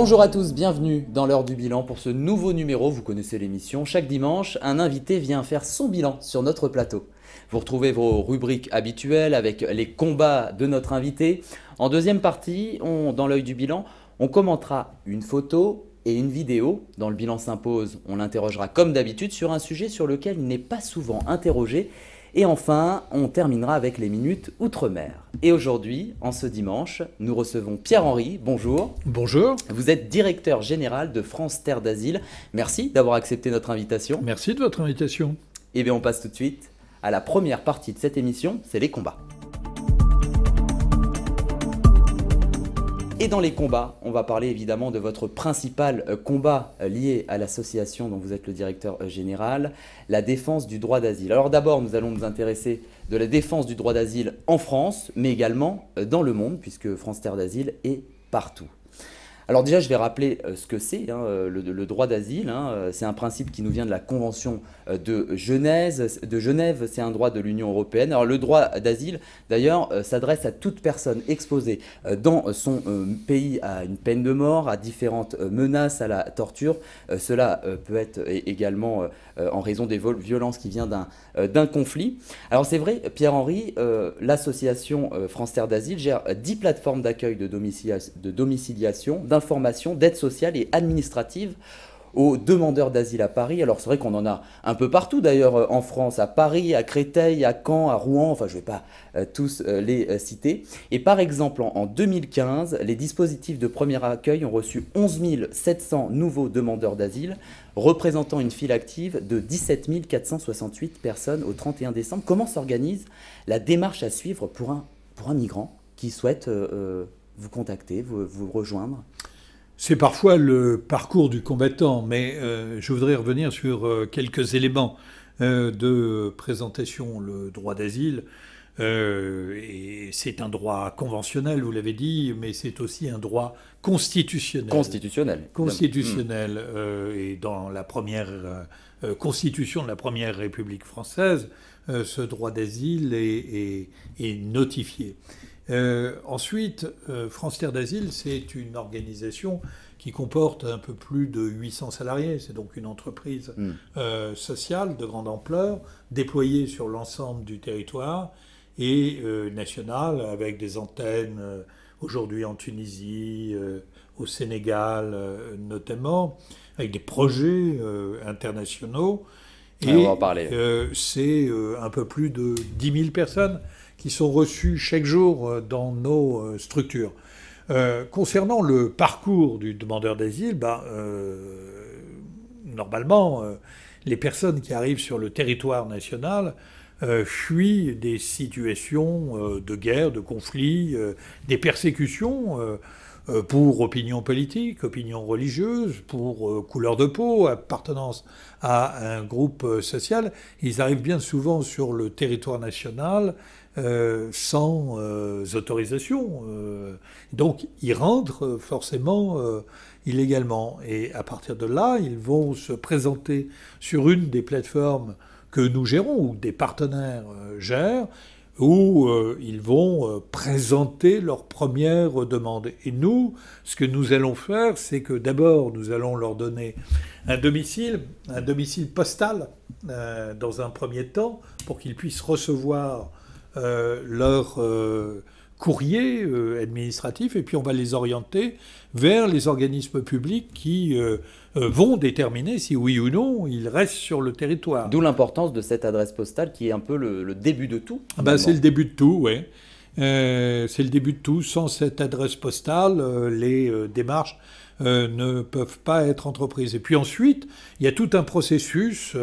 Bonjour à tous, bienvenue dans l'heure du bilan pour ce nouveau numéro. Vous connaissez l'émission, chaque dimanche, un invité vient faire son bilan sur notre plateau. Vous retrouvez vos rubriques habituelles avec les combats de notre invité. En deuxième partie, dans l'œil du bilan, on commentera une photo et une vidéo. Dans le bilan s'impose, on l'interrogera comme d'habitude sur un sujet sur lequel il n'est pas souvent interrogé. Et enfin, on terminera avec les minutes Outre-mer. Et aujourd'hui, en ce dimanche, nous recevons Pierre-Henri. Bonjour. Bonjour. Vous êtes directeur général de France Terre d'Asile. Merci d'avoir accepté notre invitation. Merci de votre invitation. Et bien, on passe tout de suite à la première partie de cette émission, c'est les combats. Et dans les combats, on va parler évidemment de votre principal combat lié à l'association dont vous êtes le directeur général, la défense du droit d'asile. Alors d'abord, nous allons nous intéresser de la défense du droit d'asile en France, mais également dans le monde, puisque France Terre d'Asile est partout. Alors déjà, je vais rappeler ce que c'est, le droit d'asile. C'est un principe qui nous vient de la Convention de Genève. C'est un droit de l'Union européenne. Alors le droit d'asile, d'ailleurs, s'adresse à toute personne exposée dans son pays à une peine de mort, à différentes menaces, à la torture. Cela peut être également en raison des violences qui viennent d'un conflit. Alors c'est vrai, Pierre-Henri, l'association France Terre d'Asile gère 10 plateformes d'accueil de domiciliation, d'information, d'aide sociale et administrative aux demandeurs d'asile à Paris. Alors c'est vrai qu'on en a un peu partout d'ailleurs en France, à Paris, à Créteil, à Caen, à Rouen, enfin je ne vais pas tous les citer. Et par exemple en 2015, les dispositifs de premier accueil ont reçu 11 700 nouveaux demandeurs d'asile, représentant une file active de 17 468 personnes au 31 décembre. Comment s'organise la démarche à suivre pour un migrant qui souhaite vous contacter, vous rejoindre ? C'est parfois le parcours du combattant, mais je voudrais revenir sur quelques éléments de présentation. Le droit d'asile, et c'est un droit conventionnel, vous l'avez dit, mais c'est aussi un droit constitutionnel. Constitutionnel. Et dans la première constitution de la Première République française, ce droit d'asile est notifié. Ensuite, France Terre d'Asile, c'est une organisation qui comporte un peu plus de 800 salariés. C'est donc une entreprise sociale de grande ampleur, déployée sur l'ensemble du territoire et nationale, avec des antennes aujourd'hui en Tunisie, au Sénégal notamment, avec des projets internationaux. Et on va en parler. C'est un peu plus de 10 000 personnes qui sont reçus chaque jour dans nos structures. Concernant le parcours du demandeur d'asile, normalement, les personnes qui arrivent sur le territoire national fuient des situations de guerre, de conflit, des persécutions pour opinion politique, opinion religieuse, pour couleur de peau, appartenance à un groupe social. Ils arrivent bien souvent sur le territoire national sans autorisation. Donc ils rentrent forcément illégalement. Et à partir de là, ils vont se présenter sur une des plateformes que nous gérons, ou des partenaires gèrent, où ils vont présenter leurs premières demandes. Et nous, ce que nous allons faire, c'est que d'abord, nous allons leur donner un domicile postal dans un premier temps, pour qu'ils puissent recevoir leur courrier administratif, et puis on va les orienter vers les organismes publics qui vont déterminer si oui ou non ils restent sur le territoire. D'où l'importance de cette adresse postale qui est un peu le début de tout. C'est le début de tout, oui. C'est le début de tout. Sans cette adresse postale, les démarches ne peuvent pas être entreprises. Et puis ensuite, il y a tout un processus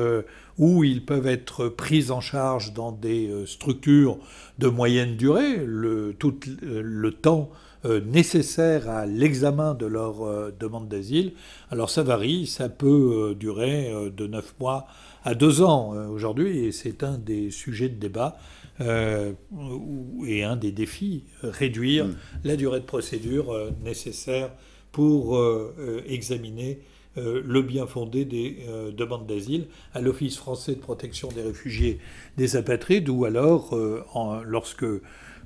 où ils peuvent être pris en charge dans des structures de moyenne durée, tout le temps nécessaire à l'examen de leur demande d'asile. Alors ça varie, ça peut durer de 9 mois à 2 ans aujourd'hui, et c'est un des sujets de débat et un des défis, réduire la durée de procédure nécessaire pour examiner le bien fondé des demandes d'asile à l'Office français de protection des réfugiés, des apatrides, ou alors lorsque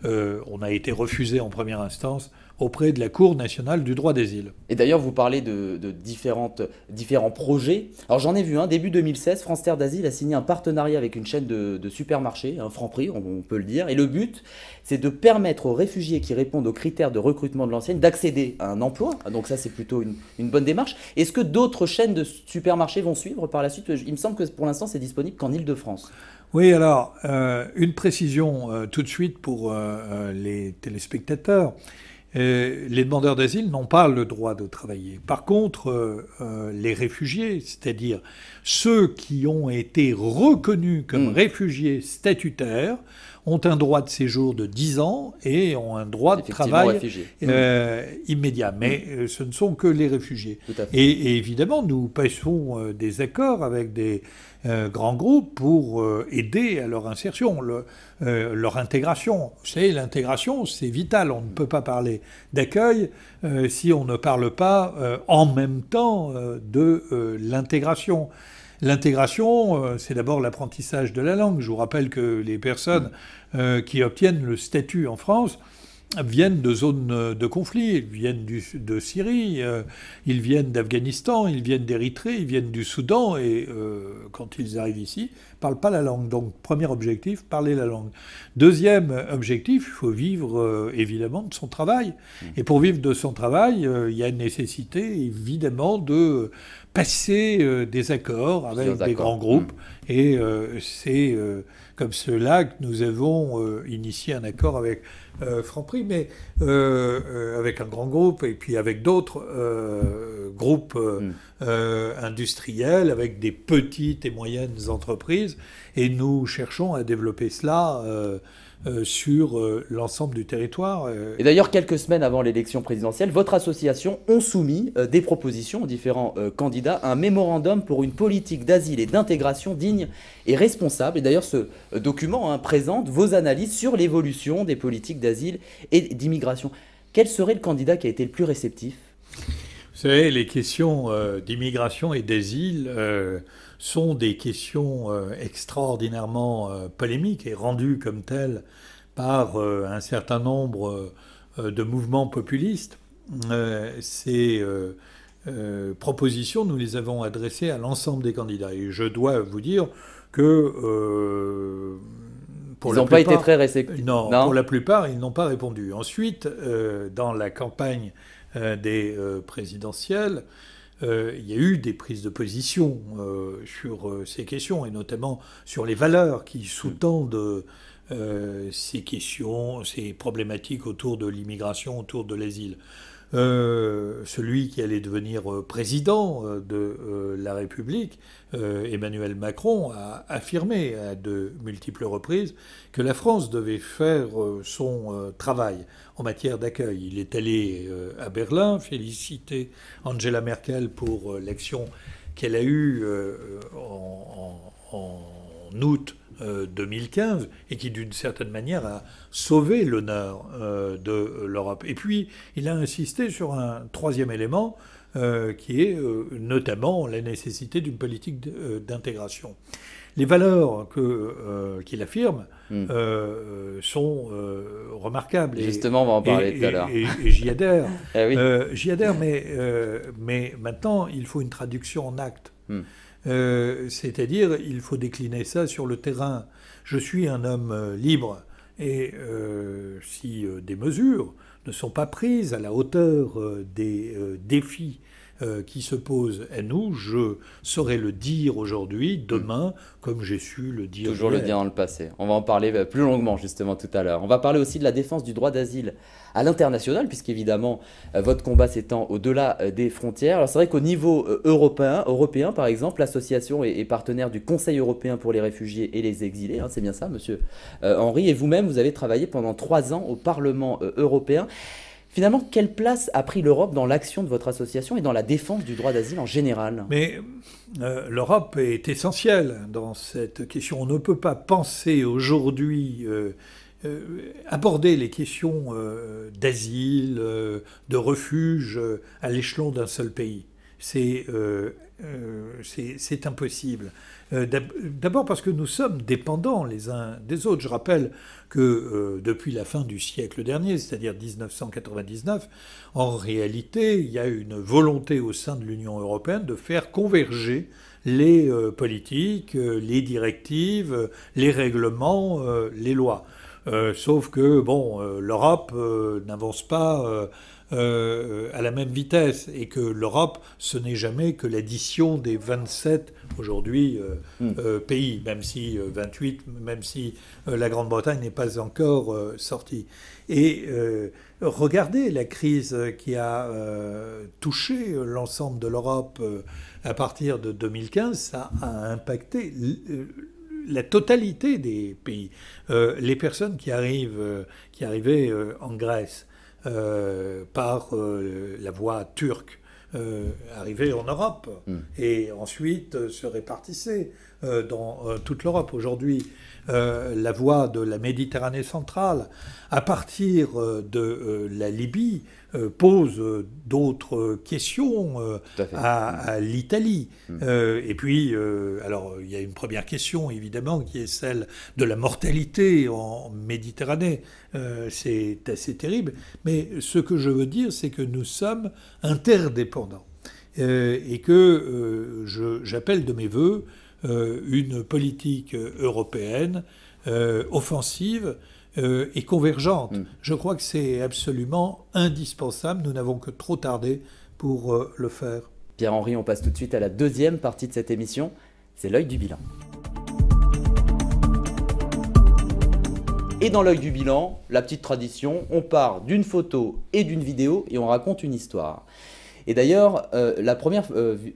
on a été refusé en première instance auprès de la Cour nationale du droit d'asile. Et d'ailleurs, vous parlez de différents projets. Alors j'en ai vu un, début 2016, France Terre d'Asile a signé un partenariat avec une chaîne de supermarchés, un Franprix, on peut le dire. Et le but, c'est de permettre aux réfugiés qui répondent aux critères de recrutement de l'enseigne d'accéder à un emploi. Donc ça, c'est plutôt une bonne démarche. Est-ce que d'autres chaînes de supermarchés vont suivre par la suite? Il me semble que pour l'instant, c'est disponible qu'en Île-de-France. Oui, alors, une précision tout de suite pour les téléspectateurs. Les demandeurs d'asile n'ont pas le droit de travailler. Par contre, les réfugiés, c'est-à-dire ceux qui ont été reconnus comme réfugiés statutaires, ont un droit de séjour de 10 ans et ont un droit de travail immédiat. Mais ce ne sont que les réfugiés. Et évidemment, nous passons des accords avec des grands groupes pour aider à leur insertion, leur intégration. Vous savez, l'intégration, c'est vital. On ne peut pas parler d'accueil si on ne parle pas en même temps de l'intégration. L'intégration, c'est d'abord l'apprentissage de la langue. Je vous rappelle que les personnes qui obtiennent le statut en France viennent de zones de conflit, ils viennent de Syrie, ils viennent d'Afghanistan, ils viennent d'Érythrée, ils viennent du Soudan, et quand ils arrivent ici, ils ne parlent pas la langue. Donc, premier objectif, parler la langue. Deuxième objectif, il faut vivre évidemment de son travail. Et pour vivre de son travail, il y a une nécessité évidemment de passer des accords avec des grands groupes. Et c'est comme cela que nous avons initié un accord avec Franprix, mais avec un grand groupe et puis avec d'autres groupes industriels, avec des petites et moyennes entreprises. Et nous cherchons à développer cela sur l'ensemble du territoire. Et d'ailleurs, quelques semaines avant l'élection présidentielle, votre association ont soumis des propositions aux différents candidats, un mémorandum pour une politique d'asile et d'intégration digne et responsable. Et d'ailleurs, ce document présente vos analyses sur l'évolution des politiques d'asile et d'immigration. Quel serait le candidat qui a été le plus réceptif ? Vous savez, les questions d'immigration et d'asile sont des questions extraordinairement polémiques et rendues comme telles par un certain nombre de mouvements populistes. Ces propositions, nous les avons adressées à l'ensemble des candidats. Et je dois vous dire que... ils n'ont pas été très réceptifs. Non, pour la plupart, ils n'ont pas répondu. Ensuite, dans la campagne des présidentielles, il y a eu des prises de position sur ces questions, et notamment sur les valeurs qui sous-tendent ces questions, ces problématiques autour de l'immigration, autour de l'asile. Celui qui allait devenir président de la République, Emmanuel Macron, a affirmé à de multiples reprises que la France devait faire son travail en matière d'accueil. Il est allé à Berlin féliciter Angela Merkel pour l'action qu'elle a eue en août 2015 et qui, d'une certaine manière, a sauvé l'honneur de l'Europe. Et puis, il a insisté sur un troisième élément qui est notamment la nécessité d'une politique d'intégration. Les valeurs qu'il affirme sont remarquables. Justement, on va en parler tout à l'heure. Et j'y adhère. Oui. J'y adhère, mais maintenant, il faut une traduction en actes. C'est-à-dire, il faut décliner ça sur le terrain. Je suis un homme libre, et si des mesures ne sont pas prises à la hauteur des défis qui se posent à nous, je saurais le dire aujourd'hui, demain, comme j'ai su le dire toujours hier. Le dire dans le passé. On va en parler plus longuement justement tout à l'heure. On va parler aussi de la défense du droit d'asile à l'international, puisqu'évidemment votre combat s'étend au-delà des frontières. Alors c'est vrai qu'au niveau européen par exemple, l'association est partenaire du Conseil européen pour les réfugiés et les exilés, hein, c'est bien ça, monsieur Henry, et vous-même vous avez travaillé pendant 3 ans au Parlement européen. Finalement, quelle place a pris l'Europe dans l'action de votre association et dans la défense du droit d'asile en général ? Mais l'Europe est essentielle dans cette question. On ne peut pas penser aujourd'hui aborder les questions d'asile, de refuge à l'échelon d'un seul pays. c'est impossible. D'abord parce que nous sommes dépendants les uns des autres. Je rappelle que depuis la fin du siècle dernier, c'est-à-dire 1999, en réalité, il y a une volonté au sein de l'Union européenne de faire converger les politiques, les directives, les règlements, les lois. Sauf que, bon, l'Europe n'avance pas à la même vitesse et que l'Europe, ce n'est jamais que l'addition des 27 aujourd'hui pays, même si 28, même si la Grande-Bretagne n'est pas encore sortie. Et regardez la crise qui a touché l'ensemble de l'Europe à partir de 2015, ça a impacté la totalité des pays. Les personnes qui arrivaient en Grèce par la voie turque, arrivaient en Europe et ensuite se répartissaient dans toute l'Europe. Aujourd'hui, la voie de la Méditerranée centrale, à partir de la Libye, pose d'autres questions à l'Italie. Et puis, alors, il y a une première question, évidemment, qui est celle de la mortalité en Méditerranée. C'est assez terrible. Mais ce que je veux dire, c'est que nous sommes interdépendants. Et que j'appelle de mes voeux une politique européenne offensive et convergente. Je crois que c'est absolument indispensable. Nous n'avons que trop tardé pour le faire. Pierre-Henri, on passe tout de suite à la deuxième partie de cette émission. C'est l'œil du bilan. Et dans l'œil du bilan, la petite tradition, on part d'une photo et d'une vidéo et on raconte une histoire. Et d'ailleurs, la première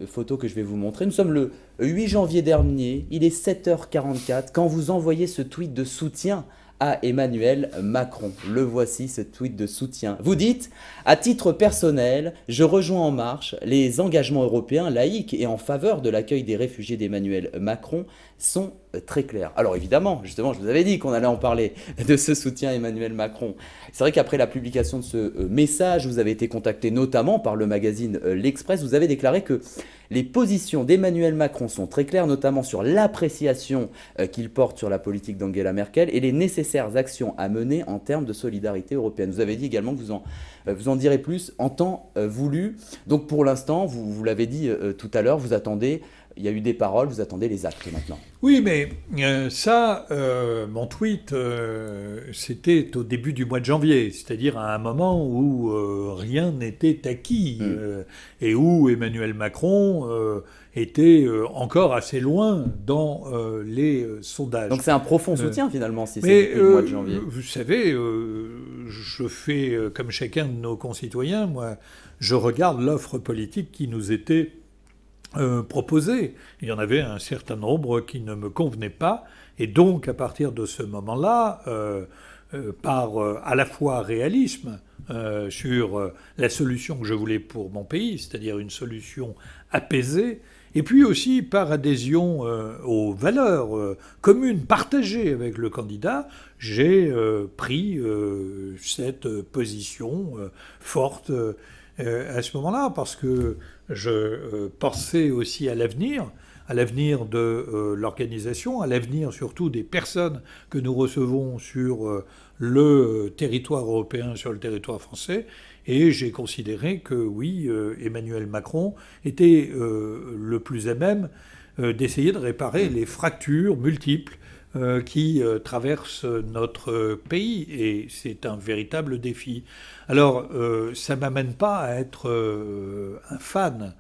photo que je vais vous montrer, nous sommes le 8 janvier dernier, il est 7h44, quand vous envoyez ce tweet de soutien à Emmanuel Macron. Le voici, ce tweet de soutien. Vous dites, à titre personnel, je rejoins En Marche, les engagements européens laïques et en faveur de l'accueil des réfugiés d'Emmanuel Macron sont très clairs. Alors évidemment, justement, je vous avais dit qu'on allait en parler de ce soutien à Emmanuel Macron. C'est vrai qu'après la publication de ce message, vous avez été contacté notamment par le magazine L'Express. Vous avez déclaré que les positions d'Emmanuel Macron sont très claires, notamment sur l'appréciation qu'il porte sur la politique d'Angela Merkel et les nécessaires actions à mener en termes de solidarité européenne. Vous avez dit également que vous en direz plus en temps voulu. Donc pour l'instant, vous l'avez dit tout à l'heure, vous attendez, il y a eu des paroles, vous attendez les actes maintenant. Oui, mais mon tweet, c'était au début du mois de janvier, c'est-à-dire à un moment où rien n'était acquis et où Emmanuel Macron était encore assez loin dans les sondages. Donc c'est un profond soutien finalement, si c'est depuis le mois de janvier. Vous savez, je fais comme chacun de nos concitoyens, moi, je regarde l'offre politique qui nous était proposé. Il y en avait un certain nombre qui ne me convenaient pas. Et donc, à partir de ce moment-là, par à la fois réalisme sur la solution que je voulais pour mon pays, c'est-à-dire une solution apaisée, et puis aussi par adhésion aux valeurs communes partagées avec le candidat, j'ai pris cette position forte à ce moment-là, parce que je pensais aussi à l'avenir de l'organisation, à l'avenir surtout des personnes que nous recevons sur le territoire européen, sur le territoire français, et j'ai considéré que oui, Emmanuel Macron était le plus à même d'essayer de réparer les fractures multiples qui traversent notre pays, et c'est un véritable défi. Alors, ça ne m'amène pas à être un fan.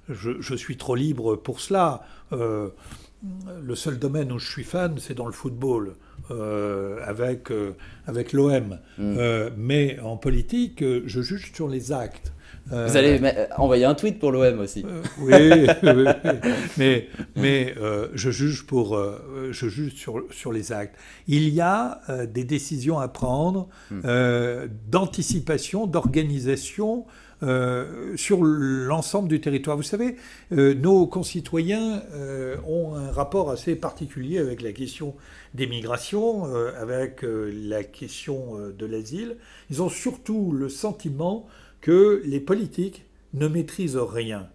Je suis trop libre pour cela. Le seul domaine où je suis fan, c'est dans le football, avec l'OM. Mais en politique, je juge sur les actes. Vous allez envoyer un tweet pour l'OM aussi. Oui, mais je juge sur les actes. Il y a des décisions à prendre d'anticipation, d'organisation sur l'ensemble du territoire. Vous savez, nos concitoyens ont un rapport assez particulier avec la question des migrations, avec la question de l'asile. Ils ont surtout le sentiment que les politiques ne maîtrisent rien.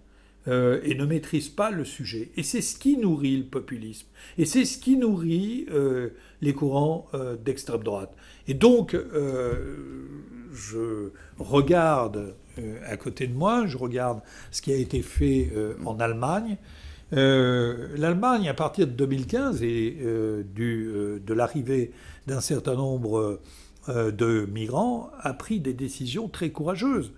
Et ne maîtrisent pas le sujet. Et c'est ce qui nourrit le populisme. Et c'est ce qui nourrit les courants d'extrême droite. Et donc, je regarde à côté de moi, je regarde ce qui a été fait en Allemagne. L'Allemagne, à partir de 2015 et de l'arrivée d'un certain nombre de migrants, a pris des décisions très courageuses.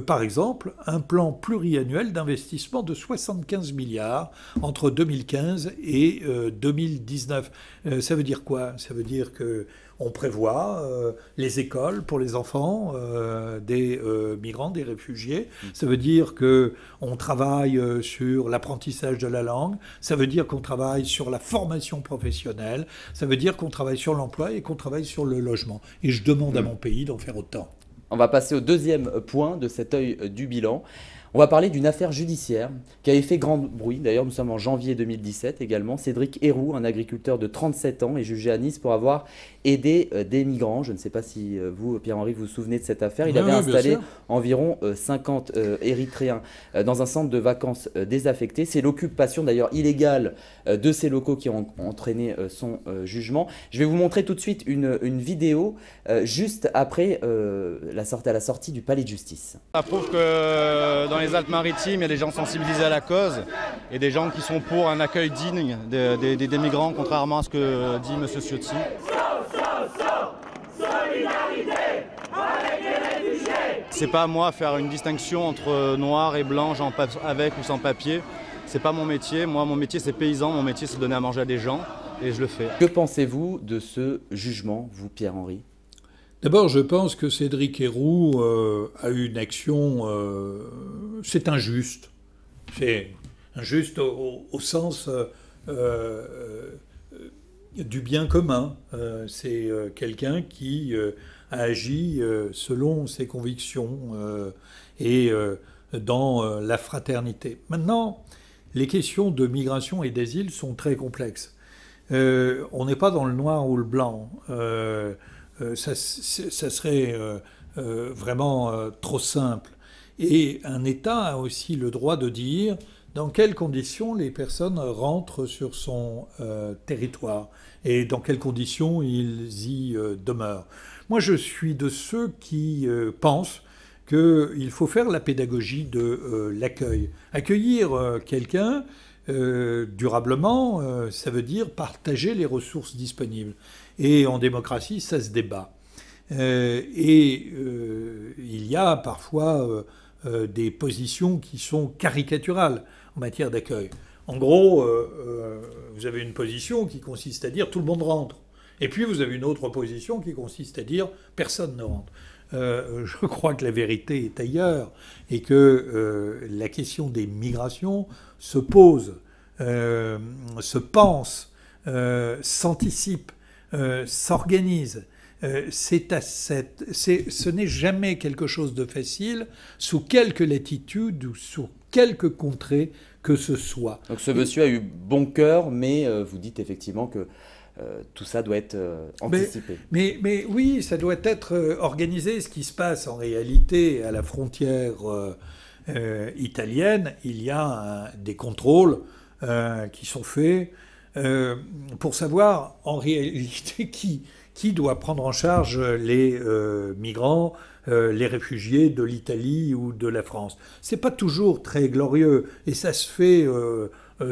Par exemple, un plan pluriannuel d'investissement de 75 milliards entre 2015 et 2019. Ça veut dire quoi? Ça veut dire qu'on prévoit les écoles pour les enfants des migrants, des réfugiés. Ça veut dire qu'on travaille sur l'apprentissage de la langue. Ça veut dire qu'on travaille sur la formation professionnelle. Ça veut dire qu'on travaille sur l'emploi et qu'on travaille sur le logement. Et je demande à mon pays d'en faire autant. On va passer au deuxième point de cet œil du bilan. On va parler d'une affaire judiciaire qui avait fait grand bruit. D'ailleurs, nous sommes en janvier 2017 également. Cédric Héroux, un agriculteur de 37 ans, est jugé à Nice pour avoir aidé des migrants. Je ne sais pas si vous, Pierre-Henri, vous vous souvenez de cette affaire. Il avait installé environ 50 Érythréens dans un centre de vacances désaffecté. C'est l'occupation d'ailleurs illégale de ces locaux qui ont entraîné son jugement. Je vais vous montrer tout de suite une vidéo juste après à la sortie du palais de justice. Ça prouve que dans les Alpes-Maritimes, il y a des gens sensibilisés à la cause et des gens qui sont pour un accueil digne des migrants, contrairement à ce que dit M. Ciotti. C'est pas à moi de faire une distinction entre noir et blanc, gens avec ou sans papier. C'est pas mon métier. Moi, mon métier, c'est paysan. Mon métier, c'est de donner à manger à des gens et je le fais. Que pensez-vous de ce jugement, vous, Pierre-Henri ? D'abord, je pense que Cédric Héroux a eu une action... c'est injuste. C'est injuste au sens du bien commun. C'est quelqu'un qui a agi selon ses convictions et dans la fraternité. Maintenant, les questions de migration et d'asile sont très complexes. On n'est pas dans le noir ou le blanc. Ça serait vraiment trop simple. Et un État a aussi le droit de dire dans quelles conditions les personnes rentrent sur son territoire et dans quelles conditions ils y demeurent. Moi, je suis de ceux qui pensent qu'il faut faire la pédagogie de l'accueil. Accueillir quelqu'un durablement, ça veut dire partager les ressources disponibles. Et en démocratie, ça se débat. Il y a parfois des positions qui sont caricaturales en matière d'accueil. En gros, vous avez une position qui consiste à dire tout le monde rentre. Et puis vous avez une autre position qui consiste à dire personne ne rentre. Je crois que la vérité est ailleurs et que la question des migrations se pose, se pense, s'anticipe, s'organise. Ce n'est jamais quelque chose de facile, sous quelque latitude ou sous quelque contrée que ce soit. Donc ce monsieur a eu bon cœur, mais vous dites effectivement que tout ça doit être anticipé. Mais oui, ça doit être organisé. Ce qui se passe en réalité à la frontière italienne, il y a des contrôles qui sont faits pour savoir en réalité qui doit prendre en charge les migrants, les réfugiés de l'Italie ou de la France. C'est pas toujours très glorieux et ça se fait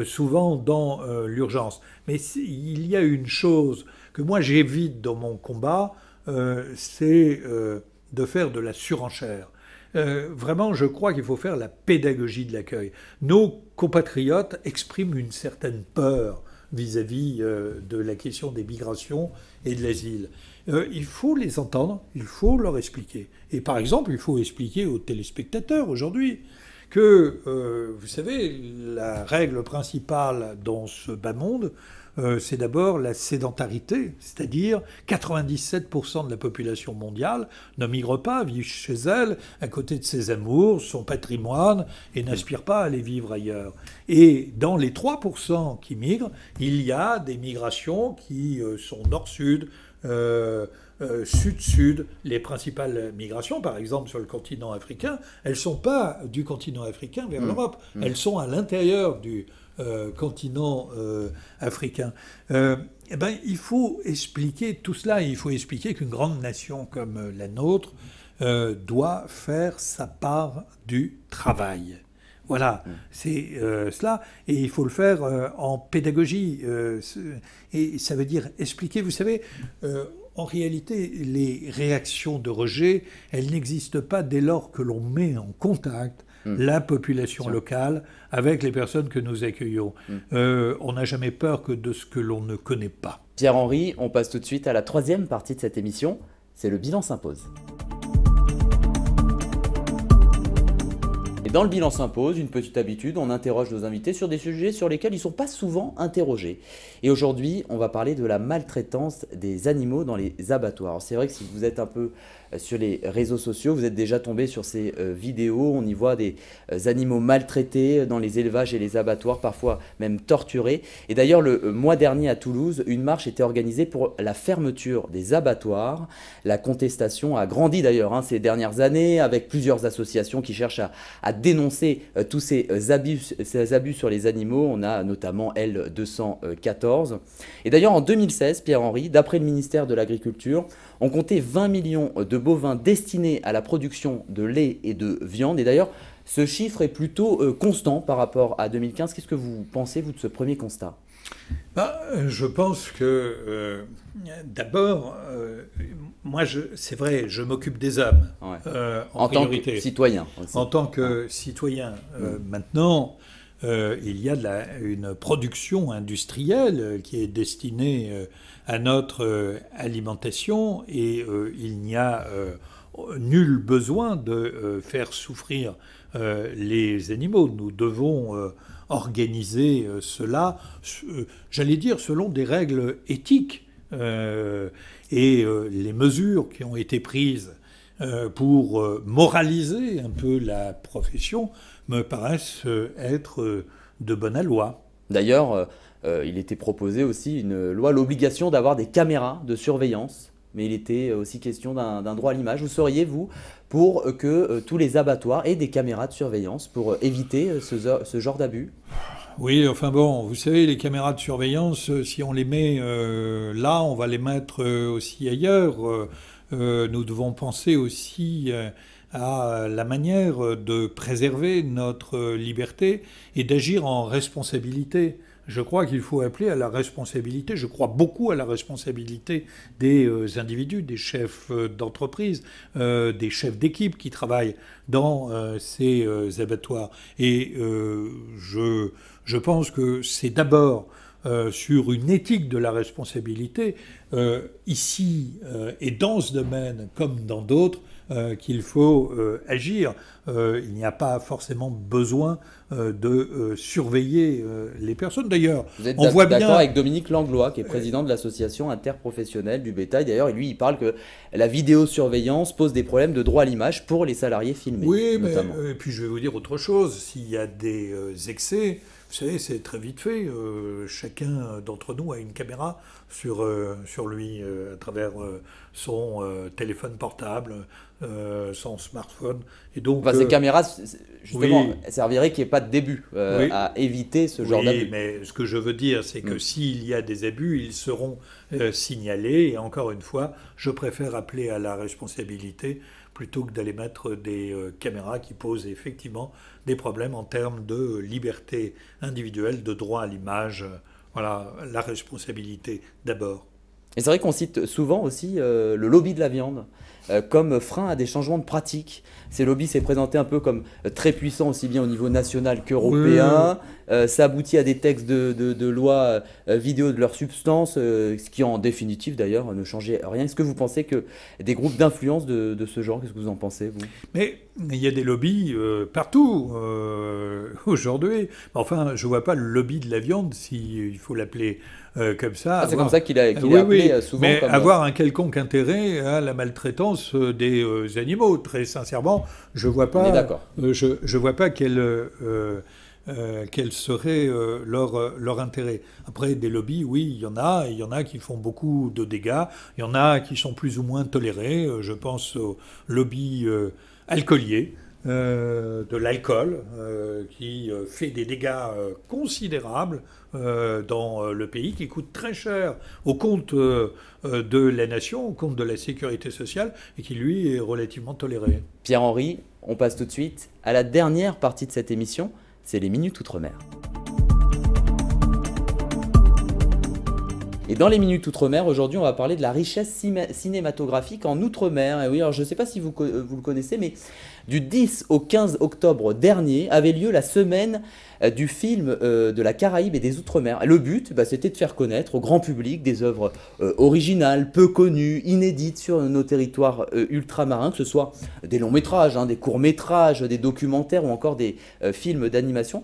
souvent dans l'urgence. Mais il y a une chose que moi j'évite dans mon combat, c'est de faire de la surenchère. Vraiment, je crois qu'il faut faire la pédagogie de l'accueil. Nos compatriotes expriment une certaine peur vis-à-vis de la question des migrations et de l'asile. Il faut les entendre, il faut leur expliquer. Et par exemple, il faut expliquer aux téléspectateurs aujourd'hui que, vous savez, la règle principale dans ce bas monde, c'est d'abord la sédentarité, c'est-à-dire 97% de la population mondiale ne migre pas, vit chez elle, à côté de ses amours, son patrimoine, et n'aspire pas à aller vivre ailleurs. Et dans les 3% qui migrent, il y a des migrations qui sont nord-sud, sud-sud. Les principales migrations, par exemple sur le continent africain, elles ne sont pas du continent africain vers l'Europe, elles sont à l'intérieur du continent africain. Eh ben, il faut expliquer tout cela, il faut expliquer qu'une grande nation comme la nôtre doit faire sa part du travail. Voilà, c'est cela. Et il faut le faire en pédagogie. Et ça veut dire expliquer, vous savez, en réalité, les réactions de rejet, elles n'existent pas dès lors que l'on met en contact la population locale avec les personnes que nous accueillons. On n'a jamais peur que de ce que l'on ne connaît pas. Pierre-Henri, on passe tout de suite à la troisième partie de cette émission, c'est le bilan s'impose. Et dans le bilan s'impose, une petite habitude, on interroge nos invités sur des sujets sur lesquels ils ne sont pas souvent interrogés. Et aujourd'hui, on va parler de la maltraitance des animaux dans les abattoirs. Alors c'est vrai que si vous êtes un peu sur les réseaux sociaux, vous êtes déjà tombé sur ces vidéos, on y voit des animaux maltraités dans les élevages et les abattoirs, parfois même torturés. Et d'ailleurs, le mois dernier à Toulouse, une marche était organisée pour la fermeture des abattoirs. La contestation a grandi d'ailleurs ces dernières années, avec plusieurs associations qui cherchent à dénoncer tous ces abus sur les animaux. On a notamment L214. Et d'ailleurs, en 2016, Pierre-Henri, d'après le ministère de l'Agriculture, on comptait 20 millions de bovins destinés à la production de lait et de viande. Et d'ailleurs, ce chiffre est plutôt constant par rapport à 2015. Qu'est-ce que vous pensez, vous, de ce premier constat ? Je pense que, d'abord, moi, c'est vrai, je m'occupe des hommes en priorité. Tant que citoyen aussi. En tant que citoyen. Maintenant, il y a une production industrielle qui est destinée à notre alimentation et il n'y a nul besoin de faire souffrir les animaux. Nous devons organiser cela, j'allais dire, selon des règles éthiques. Et les mesures qui ont été prises pour moraliser un peu la profession me paraissent être de bonne aloi. D'ailleurs, il était proposé aussi une loi, l'obligation d'avoir des caméras de surveillance, mais il était aussi question d'un droit à l'image. Vous seriez, vous, pour que tous les abattoirs aient des caméras de surveillance pour éviter ce genre d'abus ? Oui, enfin bon, vous savez, les caméras de surveillance, si on les met là, on va les mettre aussi ailleurs. Nous devons penser aussi à la manière de préserver notre liberté et d'agir en responsabilité. Je crois qu'il faut appeler à la responsabilité, je crois beaucoup à la responsabilité des individus, des chefs d'entreprise, des chefs d'équipe qui travaillent dans ces abattoirs. Et je pense que c'est d'abord sur une éthique de la responsabilité, ici et dans ce domaine comme dans d'autres, qu'il faut agir. Il n'y a pas forcément besoin de surveiller les personnes. D'ailleurs, on voit bien... Vous êtes d'accord avec Dominique Langlois, qui est président de l'association interprofessionnelle du bétail. D'ailleurs, lui, il parle que la vidéosurveillance pose des problèmes de droit à l'image pour les salariés filmés. Oui, notamment. Mais et puis je vais vous dire autre chose. S'il y a des excès, vous savez, c'est très vite fait. Chacun d'entre nous a une caméra sur lui à travers son téléphone portable, son smartphone. Et donc, ces caméras, justement, serviraient qu'il n'y ait pas de début à éviter ce genre d'abus. Oui, mais ce que je veux dire, c'est que s'il y a des abus, ils seront signalés. Et encore une fois, je préfère appeler à la responsabilité plutôt que d'aller mettre des caméras qui posent effectivement des problèmes en termes de liberté individuelle, de droit à l'image. Voilà, la responsabilité d'abord. Et c'est vrai qu'on cite souvent aussi le lobby de la viande comme frein à des changements de pratiques. Ces lobbies s'est présenté un peu comme très puissant aussi bien au niveau national qu'européen. Ça aboutit à des textes de loi vidéo de leur substance, ce qui en définitive d'ailleurs ne changeait rien. Est-ce que vous pensez que des groupes d'influence de ce genre, qu'est-ce que vous en pensez, vous ? Mais il y a des lobbies partout aujourd'hui. Enfin, je ne vois pas le lobby de la viande, s'il faut l'appeler comme ça. C'est comme ça qu'il est appelé souvent. Mais comme... avoir un quelconque intérêt à la maltraitance des animaux, très sincèrement, je vois pas. On est d'accord. Je vois pas quel quel serait leur intérêt. Après, des lobbies, oui, il y en a qui font beaucoup de dégâts, il y en a qui sont plus ou moins tolérés. Je pense au lobby alcoolier, de l'alcool, qui fait des dégâts considérables dans le pays, qui coûte très cher au compte de la nation, au compte de la sécurité sociale, et qui, lui, est relativement toléré. Pierre-Henri, on passe tout de suite à la dernière partie de cette émission, c'est les Minutes Outre-mer. Et dans les Minutes Outre-mer, aujourd'hui, on va parler de la richesse cinématographique en Outre-mer. Et oui, alors je ne sais pas si vous le connaissez, mais du 10 au 15 octobre dernier avait lieu la semaine du film de la Caraïbe et des Outre-mer. Le but, c'était de faire connaître au grand public des œuvres originales, peu connues, inédites sur nos territoires ultramarins, que ce soit des longs métrages, des courts métrages, des documentaires ou encore des films d'animation.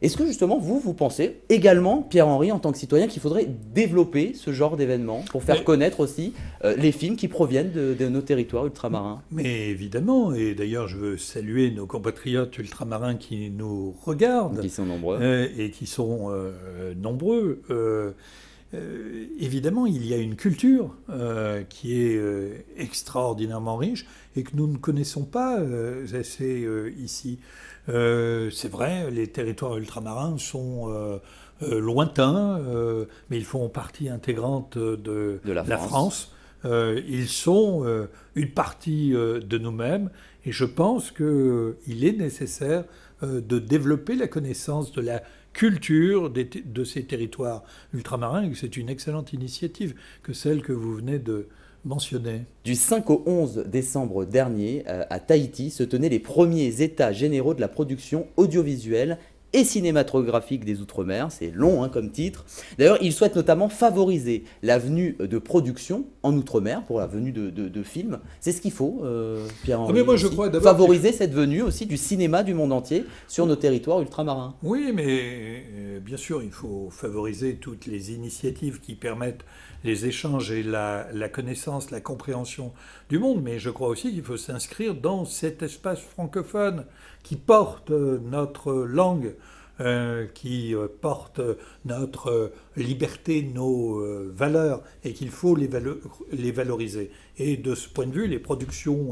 Est-ce que justement, vous pensez également, Pierre-Henri, en tant que citoyen, qu'il faudrait développer ce genre d'événements pour faire connaître aussi les films qui proviennent de nos territoires ultramarins? Mais évidemment, et d'ailleurs je veux saluer nos compatriotes ultramarins qui nous regardent. Qui sont nombreux. Et qui sont nombreux. Évidemment, il y a une culture qui est extraordinairement riche et que nous ne connaissons pas assez ici. C'est vrai, les territoires ultramarins sont lointains, mais ils font partie intégrante de la France. Ils sont une partie de nous-mêmes et je pense qu'il est nécessaire de développer la connaissance de la culture de ces territoires ultramarins et que c'est une excellente initiative que celle que vous venez de mentionner. Du 5 au 11 décembre dernier, à Tahiti, se tenaient les premiers états généraux de la production audiovisuelle et cinématographique des Outre-mer. C'est long comme titre. D'ailleurs, ils souhaitent notamment favoriser la venue de production en Outre-mer pour la venue de films. C'est ce qu'il faut, Pierre-Henri. Mais moi, je crois d'abord favoriser cette venue aussi du cinéma du monde entier sur nos territoires ultramarins. Oui, mais bien sûr, il faut favoriser toutes les initiatives qui permettent les échanges et la connaissance, la compréhension du monde. Mais je crois aussi qu'il faut s'inscrire dans cet espace francophone qui porte notre langue, qui porte notre liberté, nos valeurs, et qu'il faut les valoriser. Et de ce point de vue, les productions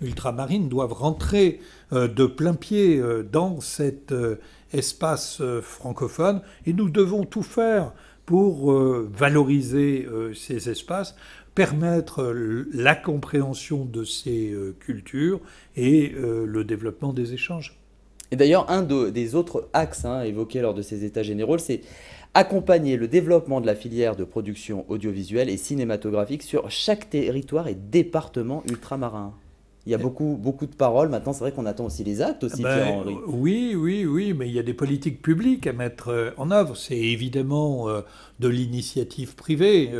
ultramarines doivent rentrer de plein pied dans cet espace francophone, et nous devons tout faire pour valoriser ces espaces, permettre la compréhension de ces cultures et le développement des échanges. Et d'ailleurs, un des autres axes évoqués lors de ces états généraux, c'est accompagner le développement de la filière de production audiovisuelle et cinématographique sur chaque territoire et département ultramarin. Il y a beaucoup de paroles. Maintenant, c'est vrai qu'on attend aussi les actes aussi, Pierre-Henri. Oui, mais il y a des politiques publiques à mettre en œuvre. C'est évidemment de l'initiative privée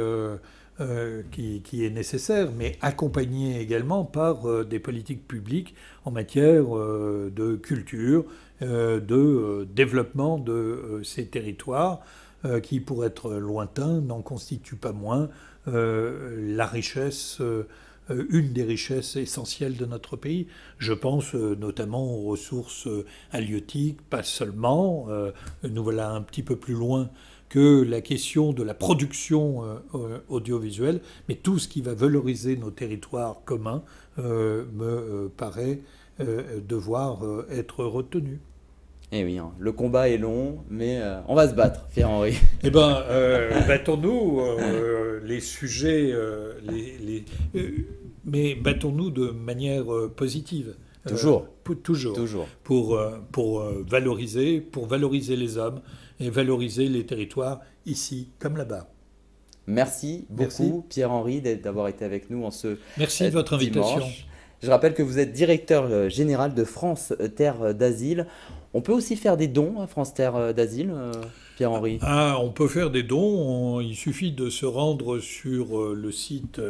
qui est nécessaire, mais accompagnée également par des politiques publiques en matière de culture, de développement de ces territoires qui, pour être lointains, n'en constituent pas moins la richesse une des richesses essentielles de notre pays. Je pense notamment aux ressources halieutiques, pas seulement. Nous voilà un petit peu plus loin que la question de la production audiovisuelle, mais tout ce qui va valoriser nos territoires communs me paraît devoir être retenu. Eh oui, le combat est long, mais on va se battre, Pierre-Henri. Eh bien, battons-nous les sujets, mais battons-nous de manière positive. Toujours. Toujours. Pour valoriser les hommes et valoriser les territoires ici comme là-bas. Merci beaucoup, Pierre-Henri, d'avoir été avec nous en ce Merci de votre invitation. Dimanche. Je rappelle que vous êtes directeur général de France Terre d'Asile. On peut aussi faire des dons à France Terre d'Asile, Pierre-Henri? On peut faire des dons. Il suffit de se rendre sur le site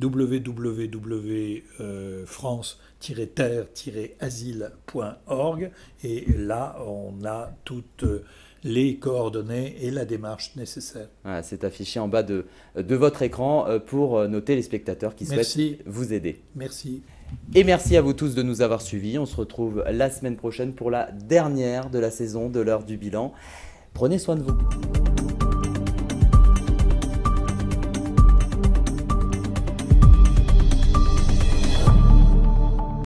www.france-terre-asile.org et là, on a toutes les coordonnées et la démarche nécessaire. Voilà, c'est affiché en bas de votre écran pour nos téléspectateurs qui souhaitent vous aider. Merci. Et merci à vous tous de nous avoir suivis. On se retrouve la semaine prochaine pour la dernière dernière de la saison de l'heure du bilan. Prenez soin de vous.